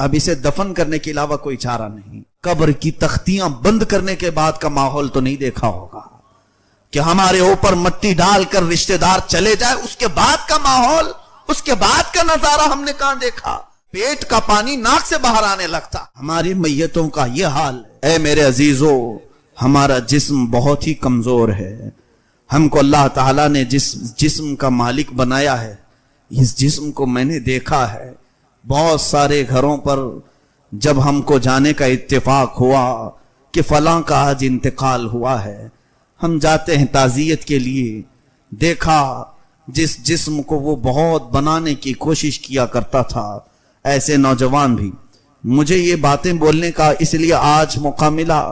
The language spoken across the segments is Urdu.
اب اسے دفن کرنے کے علاوہ کوئی چارہ نہیں. قبر کی تختیاں بند کرنے کے بعد کا ماحول تو نہیں دیکھا ہوگا کہ ہمارے اوپر مٹی ڈال کر رشتہ دار چلے جائے. اس کے بعد کا ماحول, اس کے بعد کا نظارہ ہم نے کہاں دیکھا؟ پیٹ کا پانی ناک سے باہر آنے لگتا. ہماری میتوں کا یہ حال ہے. اے میرے عزیزو, ہمارا جسم بہت ہی کمزور ہے. ہم کو اللہ تعالیٰ نے جس جسم کا مالک بنایا ہے, اس جسم کو میں نے دیکھا ہے. بہت سارے گھروں پر جب ہم کو جانے کا اتفاق ہوا کہ فلاں کا آج انتقال ہوا ہے, ہم جاتے ہیں تعزیت کے لیے. دیکھا جس جسم کو وہ بہت بنانے کی کوشش کیا کرتا تھا, ایسے نوجوان بھی. مجھے یہ باتیں بولنے کا اس لیے آج موقع ملا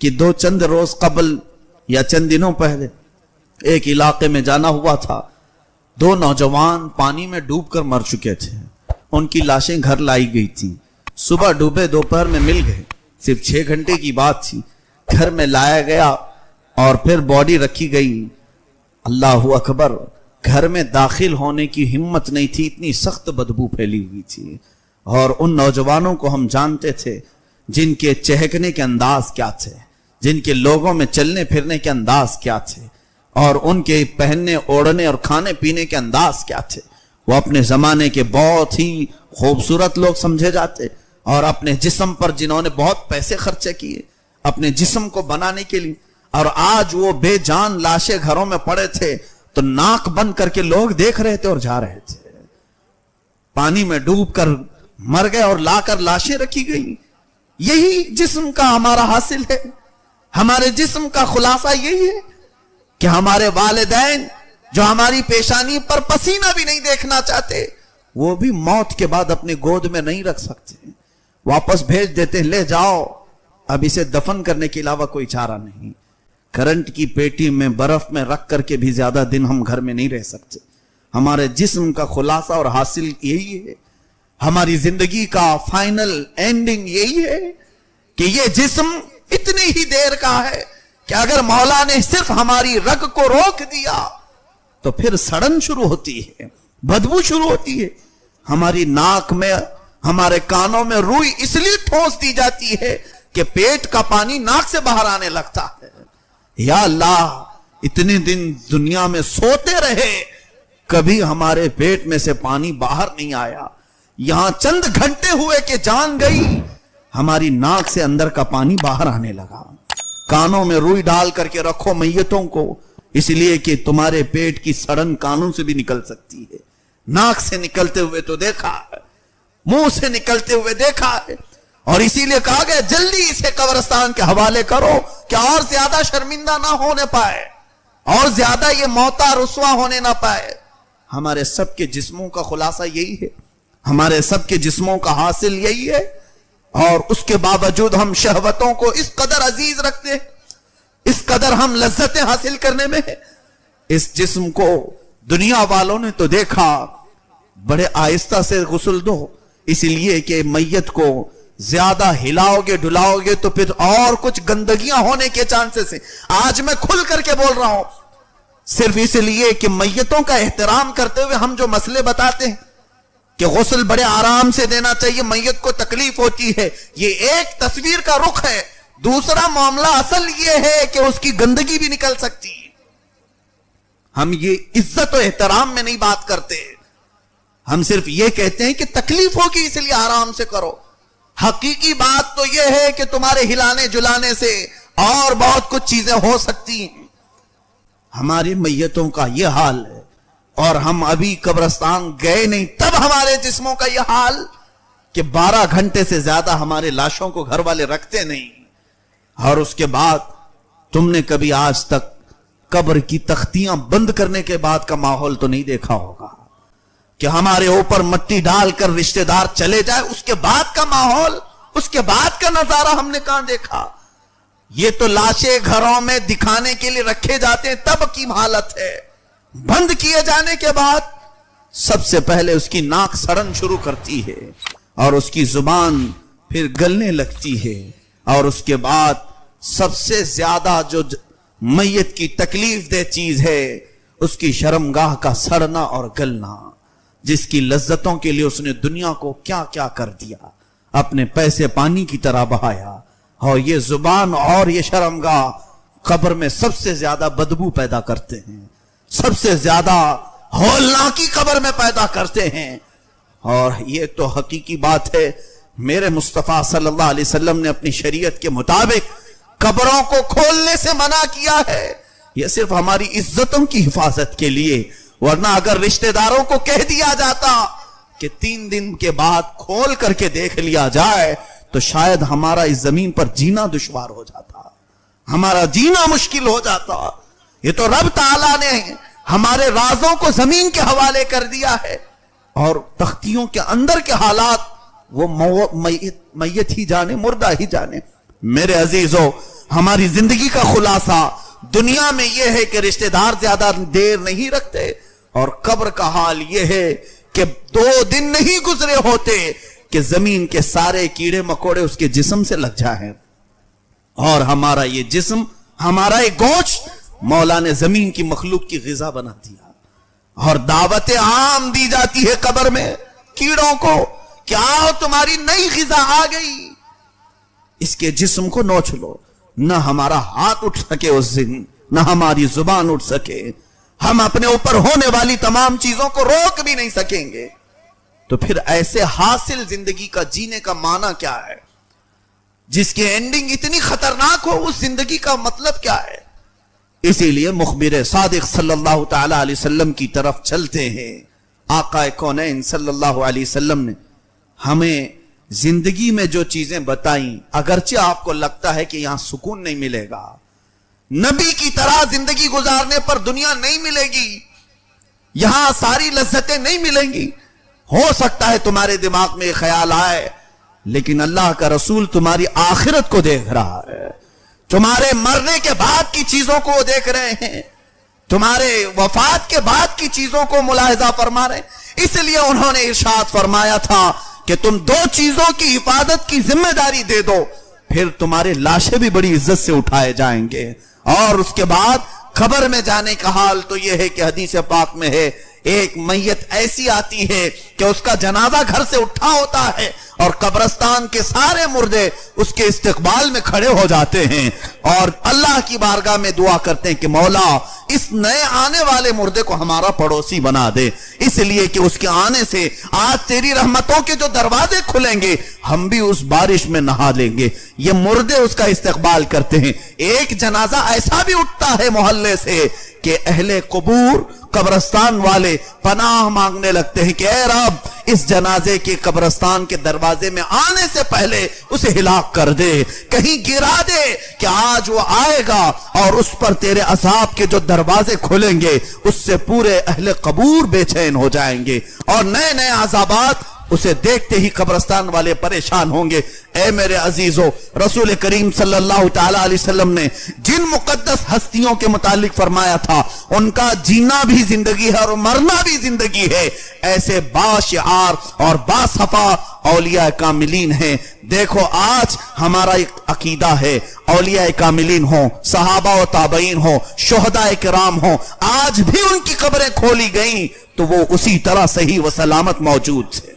کہ چند روز قبل یا چند دنوں پہلے ایک علاقے میں جانا ہوا تھا. 2 نوجوان پانی میں ڈوب کر مر چکے تھے. ان کی لاشیں گھر لائی گئی تھی. صبح ڈوبے, دوپہر میں مل گئے. صرف 6 گھنٹے کی بات تھی. گھر میں لایا گیا اور پھر باڈی رکھی گئی. اللہ اکبر, گھر میں داخل ہونے کی ہمت نہیں تھی, اتنی سخت بدبو پھیلی ہوئی تھی. اور ان نوجوانوں کو ہم جانتے تھے جن کے چہکنے کے انداز کیا تھے, جن کے لوگوں میں چلنے پھرنے کے انداز کیا تھے, اور ان کے پہننے اوڑھنے اور کھانے پینے کے انداز کیا تھے. وہ اپنے زمانے کے بہت ہی خوبصورت لوگ سمجھے جاتے, اور اپنے جسم پر جنہوں نے بہت پیسے خرچے کیے اپنے جسم کو بنانے کے لیے, اور آج وہ بے جان لاشیں گھروں میں پڑے تھے تو ناک بند کر کے لوگ دیکھ رہے تھے اور جا رہے تھے. پانی میں ڈوب کر مر گئے اور لا کر لاشیں رکھی گئی. یہی جسم کا ہمارا حاصل ہے. ہمارے جسم کا خلاصہ یہی ہے کہ ہمارے والدین جو ہماری پیشانی پر پسینہ بھی نہیں دیکھنا چاہتے, وہ بھی موت کے بعد اپنے گود میں نہیں رکھ سکتے, واپس بھیج دیتے, لے جاؤ. اب اسے دفن کرنے کے علاوہ کوئی چارہ نہیں. کرنٹ کی پیٹی میں برف میں رکھ کر کے بھی زیادہ دن ہم گھر میں نہیں رہ سکتے. ہمارے جسم کا خلاصہ اور حاصل یہی ہے. ہماری زندگی کا فائنل اینڈنگ یہی ہے کہ یہ جسم اتنی ہی دیر کا ہے کہ اگر مولا نے صرف ہماری رگ کو روک دیا تو پھر سڑن شروع ہوتی ہے, بدبو شروع ہوتی ہے. ہماری ناک میں, ہمارے کانوں میں روئی اس لیے ٹھونس دی جاتی ہے کہ پیٹ کا پانی ناک سے باہر آنے لگتا ہے. یا اللہ, اتنے دن دنیا میں سوتے رہے, کبھی ہمارے پیٹ میں سے پانی باہر نہیں آیا. یہاں چند گھنٹے ہوئے کہ جان گئی, ہماری ناک سے اندر کا پانی باہر آنے لگا. کانوں میں روئی ڈال کر کے رکھو میتوں کو, اس لیے کہ تمہارے پیٹ کی سڑن کانوں سے بھی نکل سکتی ہے. ناک سے نکلتے ہوئے تو دیکھا ہے, منہ سے نکلتے ہوئے دیکھا ہے, اور اسی لیے کہا گیا جلدی اسے قبرستان کے حوالے کرو کہ اور زیادہ شرمندہ نہ ہونے پائے, اور زیادہ یہ موتا رسوا ہونے نہ پائے. ہمارے سب کے جسموں کا خلاصہ یہی ہے, ہمارے سب کے جسموں کا حاصل یہی ہے, اور اس کے باوجود ہم شہوتوں کو اس قدر عزیز رکھتے ہیں, اس قدر ہم لذتیں حاصل کرنے میں ہیں. اس جسم کو دنیا والوں نے تو دیکھا, بڑے آہستہ سے غسل دو, اس لیے کہ میت کو زیادہ ہلاؤ گے ڈلاؤ گے تو پھر اور کچھ گندگیاں ہونے کے چانسز ہیں. آج میں کھل کر کے بول رہا ہوں صرف اس لیے کہ میتوں کا احترام کرتے ہوئے ہم جو مسئلے بتاتے ہیں کہ غسل بڑے آرام سے دینا چاہیے, میت کو تکلیف ہوتی ہے, یہ ایک تصویر کا رخ ہے. دوسرا معاملہ اصل یہ ہے کہ اس کی گندگی بھی نکل سکتی ہے. ہم یہ عزت و احترام میں نہیں بات کرتے, ہم صرف یہ کہتے ہیں کہ تکلیف ہوگی اس لیے آرام سے کرو. حقیقی بات تو یہ ہے کہ تمہارے ہلانے جلانے سے اور بہت کچھ چیزیں ہو سکتی ہیں. ہماری میتوں کا یہ حال ہے, اور ہم ابھی قبرستان گئے نہیں تب ہمارے جسموں کا یہ حال کہ 12 گھنٹے سے زیادہ ہمارے لاشوں کو گھر والے رکھتے نہیں. اور اس کے بعد تم نے کبھی آج تک قبر کی تختیاں بند کرنے کے بعد کا ماحول تو نہیں دیکھا ہوگا کہ ہمارے اوپر مٹی ڈال کر رشتہ دار چلے جائے. اس کے بعد کا ماحول, اس کے بعد کا نظارہ ہم نے کہاں دیکھا؟ یہ تو لاشیں گھروں میں دکھانے کے لیے رکھے جاتے ہیں تب کی حالت ہے. بند کیے جانے کے بعد سب سے پہلے اس کی ناک سڑن شروع کرتی ہے, اور اس کی زبان پھر گلنے لگتی ہے, اور اس کے بعد سب سے زیادہ جو میت کی تکلیف دہ چیز ہے اس کی شرمگاہ کا سڑنا اور گلنا, جس کی لذتوں کے لیے اس نے دنیا کو کیا کیا کر دیا. اپنے پیسے پانی کی طرح بہایا، اور یہ زبان اور یہ شرمگاہ قبر میں سب سے زیادہ بدبو پیدا کرتے ہیں، سب سے زیادہ ہولناکی قبر میں پیدا کرتے ہیں۔ اور یہ تو حقیقی بات ہے، میرے مصطفیٰ صلی اللہ علیہ وسلم نے اپنی شریعت کے مطابق قبروں کو کھولنے سے منع کیا ہے، یہ صرف ہماری عزتوں کی حفاظت کے لیے، ورنہ اگر رشتہ داروں کو کہہ دیا جاتا کہ 3 دن کے بعد کھول کر کے دیکھ لیا جائے تو شاید ہمارا اس زمین پر جینا دشوار ہو جاتا، ہمارا جینا مشکل ہو جاتا۔ یہ تو رب تعالیٰ نے ہمارے رازوں کو زمین کے حوالے کر دیا ہے، اور تختیوں کے اندر کے حالات وہ میت ہی جانے، مردہ ہی جانے۔ میرے عزیزو، ہماری زندگی کا خلاصہ دنیا میں یہ ہے کہ رشتہ دار زیادہ دیر نہیں رکھتے، اور قبر کا حال یہ ہے کہ 2 دن نہیں گزرے ہوتے کہ زمین کے سارے کیڑے مکوڑے اس کے جسم سے لگ جائیں، اور ہمارا یہ جسم، ہمارا یہ گوشت مولا نے زمین کی مخلوق کی غذا بنا دیا، اور دعوت عام دی جاتی ہے قبر میں کیڑوں کو کہ آؤ تمہاری نئی غذا آ گئی، اس کے جسم کو نوچ لو۔ نہ ہمارا ہاتھ اٹھ سکے اس دن، نہ ہماری زبان اٹھ سکے، ہم اپنے اوپر ہونے والی تمام چیزوں کو روک بھی نہیں سکیں گے۔ تو پھر ایسے حاصل زندگی کا جینے کا معنی کیا ہے، جس کی اینڈنگ اتنی خطرناک ہو؟ اس زندگی کا مطلب کیا ہے؟ اسی لیے مخبر صادق صلی اللہ تعالی علیہ وسلم کی طرف چلتے ہیں۔ آقا کونین صلی اللہ علیہ وسلم نے ہمیں زندگی میں جو چیزیں بتائیں، اگرچہ آپ کو لگتا ہے کہ یہاں سکون نہیں ملے گا، نبی کی طرح زندگی گزارنے پر دنیا نہیں ملے گی، یہاں ساری لذتیں نہیں ملیں گی، ہو سکتا ہے تمہارے دماغ میں یہ خیال آئے، لیکن اللہ کا رسول تمہاری آخرت کو دیکھ رہا ہے، تمہارے مرنے کے بعد کی چیزوں کو دیکھ رہے ہیں، تمہارے وفات کے بعد کی چیزوں کو ملاحظہ فرما رہے ہیں۔ اس لیے انہوں نے ارشاد فرمایا تھا کہ تم 2 چیزوں کی حفاظت کی ذمہ داری دے دو، پھر تمہارے لاشیں بھی بڑی عزت سے اٹھائے جائیں گے۔ اور اس کے بعد قبر میں جانے کا حال تو یہ ہے کہ حدیث پاک میں ہے، ایک میت ایسی آتی ہے کہ اس کا جنازہ گھر سے اٹھا ہوتا ہے، اور قبرستان کے سارے مردے اس کے استقبال میں کھڑے ہو جاتے ہیں، اور اللہ کی بارگاہ میں دعا کرتے ہیں کہ مولا اس نئے آنے والے مردے کو ہمارا پڑوسی بنا دے، اس لیے کہ اس کے آنے سے آج تیری رحمتوں کے جو دروازے کھلیں گے ہم بھی اس بارش میں نہا لیں گے۔ یہ مردے اس کا استقبال کرتے ہیں۔ ایک جنازہ ایسا بھی اٹھتا ہے محلے سے کہ اہل قبور، قبرستان والے پناہ مانگنے لگتے ہیں کہ اے رب اس جنازے کے قبرستان کے دروازے میں آنے سے پہلے اسے ہلاک کر دے، کہیں گرا دے کہ آج وہ آئے گا اور اس پر تیرے عذاب کے جو دروازے کھلیں گے اس سے پورے اہل قبور بے چین ہو جائیں گے، اور نئے نئے عذابات اسے دیکھتے ہی قبرستان والے پریشان ہوں گے۔ اے میرے عزیزو، رسول کریم صلی اللہ تعالی علیہ وسلم نے جن مقدس ہستیوں کے متعلق فرمایا تھا ان کا جینا بھی زندگی ہے اور مرنا بھی زندگی ہے، ایسے باشعار اور باصفا اولیاء کاملین ہیں۔ دیکھو آج ہمارا ایک عقیدہ ہے، اولیاء کاملین ہوں، صحابہ و تابعین ہوں، شہداء کرام ہوں، آج بھی ان کی قبریں کھولی گئیں تو وہ اسی طرح صحیح و سلامت موجود تھے۔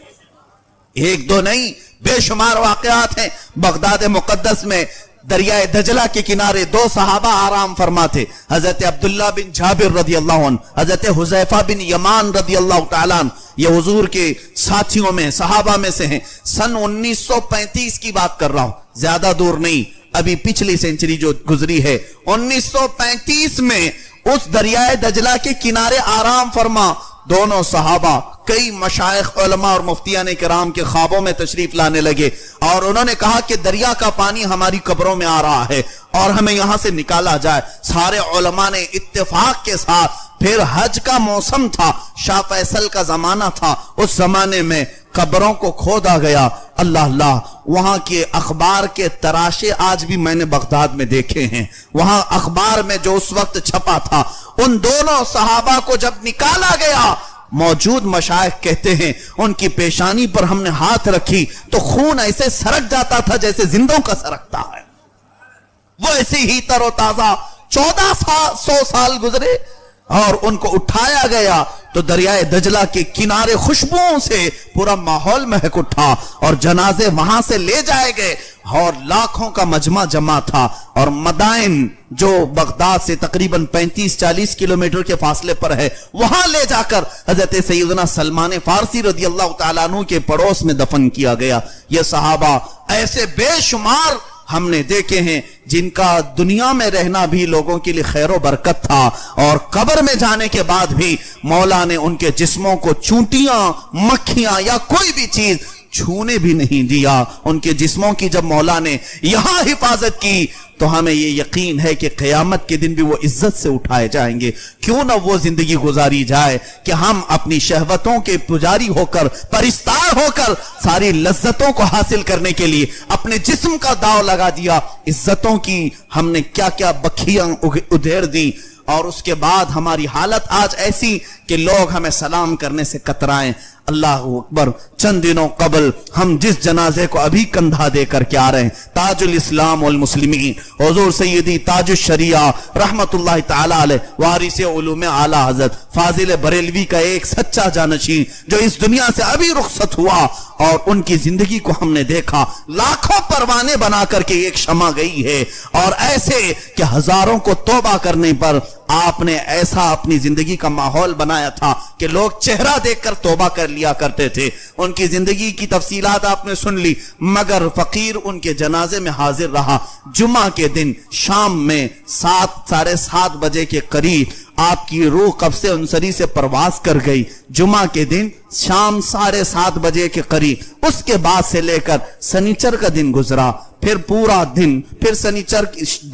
1-2 نہیں، بے شمار واقعات ہیں۔ بغداد مقدس میں دریائے دجلہ کے کنارے 2 صحابہ آرام فرما تھے، حضرت عبداللہ بن جابر رضی اللہ عنہ، حضرت حذیفہ بن یمان رضی اللہ تعالیٰ عنہ، یہ حضور کے ساتھیوں میں، صحابہ میں سے ہیں۔ سن 1935 کی بات کر رہا ہوں، زیادہ دور نہیں، ابھی پچھلی سینچری جو گزری ہے، 1935 میں اس دریائے دجلہ کے کنارے آرام فرما دونوں صحابہ کئی مشائخ علماء اور مفتیان کرام کے خوابوں میں تشریف لانے لگے، اور انہوں نے کہا کہ دریا کا پانی ہماری قبروں میں آ رہا ہے اور ہمیں یہاں سے نکالا جائے۔ سارے علماء نے اتفاق کے ساتھ، پھر حج کا موسم تھا، شاہ فیصل کا زمانہ تھا، اس زمانے میں قبروں کو کھودا گیا۔ اللہ اللہ، وہاں کے اخبار کے تراشے آج بھی میں نے بغداد میں دیکھے ہیں، وہاں اخبار میں جو اس وقت چھپا تھا، ان دونوں صحابہ کو جب نکالا گیا، موجود مشائخ کہتے ہیں ان کی پیشانی پر ہم نے ہاتھ رکھی تو خون ایسے سرک جاتا تھا جیسے زندوں کا سرکتا ہے، وہ ایسے ہی تر و تازہ۔ 1400 سال گزرے اور ان کو اٹھایا گیا تو دریائے دجلہ کے کنارے خوشبوؤں سے پورا ماحول مہک اٹھا اور جنازے وہاں سے لے جائے گئے اور لاکھوں کا مجمع جمع تھا. اور مدائن جو بغداد سے تقریباً 35-40 کلومیٹر کے فاصلے پر ہے وہاں لے جا کر حضرت سیدنا سلمان فارسی رضی اللہ تعالیٰ عنہ کے پڑوس میں دفن کیا گیا. یہ صحابہ ایسے بے شمار ہم نے دیکھے ہیں جن کا دنیا میں رہنا بھی لوگوں کے لیے خیر و برکت تھا اور قبر میں جانے کے بعد بھی مولا نے ان کے جسموں کو چونٹیاں مکھیاں یا کوئی بھی چیز چھونے بھی نہیں دیا. ان کے جسموں کی جب مولا نے یہاں حفاظت کی تو ہمیں یہ یقین ہے کہ قیامت کے دن بھی وہ عزت سے اٹھائے جائیں گے. کیوں نہ وہ زندگی گزاری جائے کہ ہم اپنی شہوتوں کے پجاری ہو کر پرستار ہو کر ساری لذتوں کو حاصل کرنے کے لیے اپنے جسم کا داؤ لگا دیا. عزتوں کی ہم نے کیا کیا بکھیاں ادھیر دی اور اس کے بعد ہماری حالت آج ایسی کہ لوگ ہمیں سلام کرنے سے کترائیں. اللہ اکبر. چند دنوں قبل ہم جس جنازے کو ابھی کندھا دے کر کے آ رہے ہیں تاج الاسلام والمسلمین حضور سیدی تاج الشریعہ رحمت اللہ تعالی علیہ وارث علوم اعلی حضرت فاضل بریلوی کا ایک سچا جانشین جو اس دنیا سے ابھی رخصت ہوا اور ان کی زندگی کو ہم نے دیکھا لاکھوں پروانے بنا کر کے ایک شمع گئی ہے اور ایسے کہ ہزاروں کو توبہ کرنے پر آپ نے ایسا اپنی زندگی کا ماحول بنایا تھا کہ لوگ چہرہ دیکھ کر توبہ کر لیا کرتے تھے. ان کی زندگی کی تفصیلات آپ نے سن لی مگر فقیر ان کے جنازے میں حاضر رہا. جمعہ کے دن شام میں 7-7:30 بجے کے قریب آپ کی روح قبض انصری سے پرواز کر گئی. جمعہ کے دن شام 7:30 بجے کے قریب اس کے بعد سے لے کر سنیچر کا دن گزرا پھر پورا دن پھر سنیچر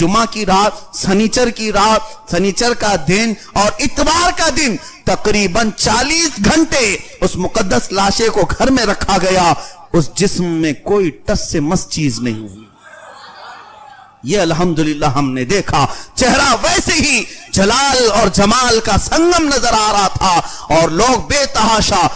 جمعہ کی رات سنیچر کی رات سنیچر کا دن اور اتوار کا دن تقریباً 40 گھنٹے اس مقدس لاشے کو گھر میں رکھا گیا. اس جسم میں کوئی ٹس سے مس چیز نہیں ہوئی. یہ الحمدللہ ہم نے دیکھا چہرہ ویسے ہی جلال اور جمال کا سنگم نظر آ رہا تھا اور لوگ بے تحاشا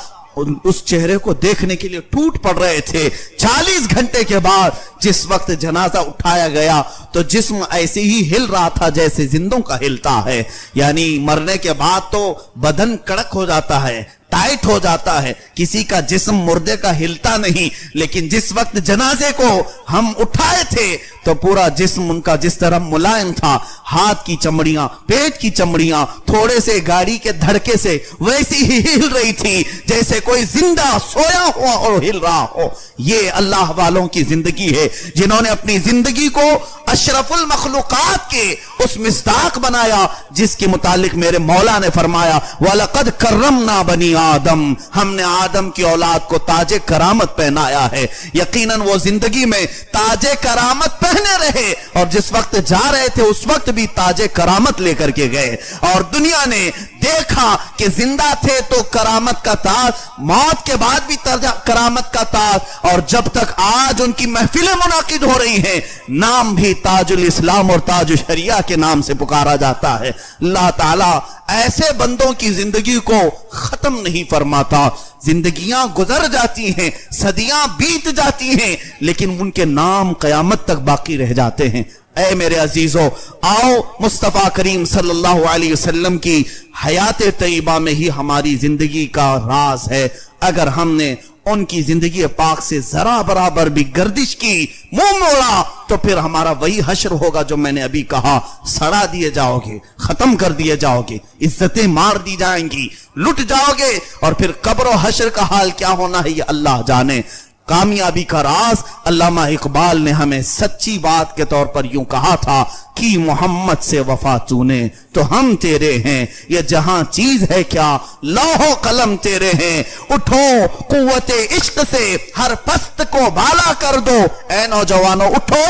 اس چہرے کو دیکھنے کے لیے ٹوٹ پڑ رہے تھے. 40 گھنٹے کے بعد جس وقت جنازہ اٹھایا گیا تو جسم ایسے ہی ہل رہا تھا جیسے زندوں کا ہلتا ہے. یعنی مرنے کے بعد تو بدن کڑک ہو جاتا ہے ٹائٹ ہو جاتا ہے کسی کا جسم مردے کا ہلتا نہیں لیکن جس وقت جنازے کو ہم اٹھائے تھے تو پورا جسم ان کا جس طرح ملائم تھا ہاتھ کی چمڑیاں پیٹ کی چمڑیاں تھوڑے سے گاڑی کے دھڑکے سے ویسی ہی ہل رہی تھی جیسے کوئی زندہ سویا ہوا اور ہل رہا ہو. یہ اللہ والوں کی زندگی ہے جنہوں نے اپنی زندگی کو اشرف المخلوقات کے اس مصداق بنایا جس کے متعلق میرے مولا نے فرمایا وَلَقَدْ كَرَّمْنَا بَنِي آدم ہم نے آدم کی اولاد کو تاج کرامت پہنایا ہے. یقیناً وہ زندگی میں تاج کرامت پہنے رہے اور جس وقت جا رہے تھے اس وقت بھی تاج کرامت لے کر کے گئے اور دنیا نے دیکھا کہ زندہ تھے تو کرامت کا تاج موت کے بعد بھی کرامت کا تاج اور جب تک آج ان کی محفلیں منعقد ہو رہی ہیں نام بھی تاج الاسلام اور تاج الشریعہ کے نام سے پکارا جاتا ہے. اللہ تعالیٰ ایسے بندوں کی زندگی کو ختم نہیں فرماتا. زندگیاں گزر جاتی ہیں صدیاں بیت جاتی ہیں لیکن ان کے نام قیامت تک باقی رہ جاتے ہیں. اے میرے عزیزو آؤ مصطفیٰ کریم صلی اللہ علیہ وسلم کی حیات طیبہ میں ہی ہماری زندگی کا راز ہے. اگر ہم نے ان کی زندگی پاک سے ذرا برابر بھی گردش کی منہ موڑا تو پھر ہمارا وہی حشر ہوگا جو میں نے ابھی کہا. سڑا دیے جاؤ گے ختم کر دیے جاؤ گے عزتیں مار دی جائیں گی لٹ جاؤ گے اور پھر قبر و حشر کا حال کیا ہونا ہے یہ اللہ جانے. کامیابی کا راز علامہ اقبال نے ہمیں سچی بات کے طور پر یوں کہا تھا کہ محمد سے وفا تونے تو ہم تیرے ہیں یہ جہاں چیز ہے کیا لوح و قلم تیرے ہیں. اٹھو قوت عشق سے ہر پست کو بالا کر دو. اے نوجوانوں اٹھو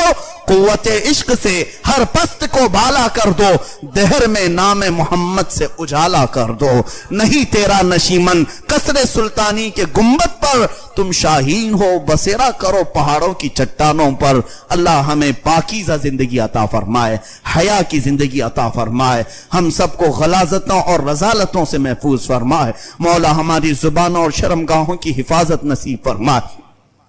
قوت عشق سے ہر پست کو بالا کر دو. دہر میں نام محمد سے اجالا کر دو. نہیں تیرا نشیمن قصر سلطانی کے گنبد پر تم شاہین ہو بسیرا کرو پہاڑوں کی چٹانوں پر. اللہ ہمیں پاکیزہ زندگی عطا فرمائے حیا کی زندگی عطا فرمائے. ہم سب کو غلاظتوں اور رذالتوں سے محفوظ فرمائے. مولا ہماری زبانوں اور شرمگاہوں کی حفاظت نصیب فرمائے.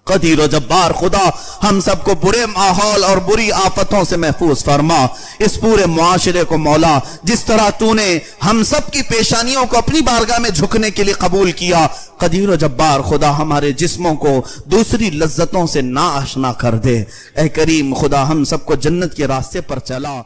قدیر و جبار خدا ہم سب کو برے ماحول اور بری آفتوں سے محفوظ فرما. اس پورے معاشرے کو مولا جس طرح تو نے ہم سب کی پیشانیوں کو اپنی بارگاہ میں جھکنے کے لیے قبول کیا، قدیر و جبار خدا ہمارے جسموں کو دوسری لذتوں سے نا آشنا کر دے. اے کریم خدا ہم سب کو جنت کے راستے پر چلا.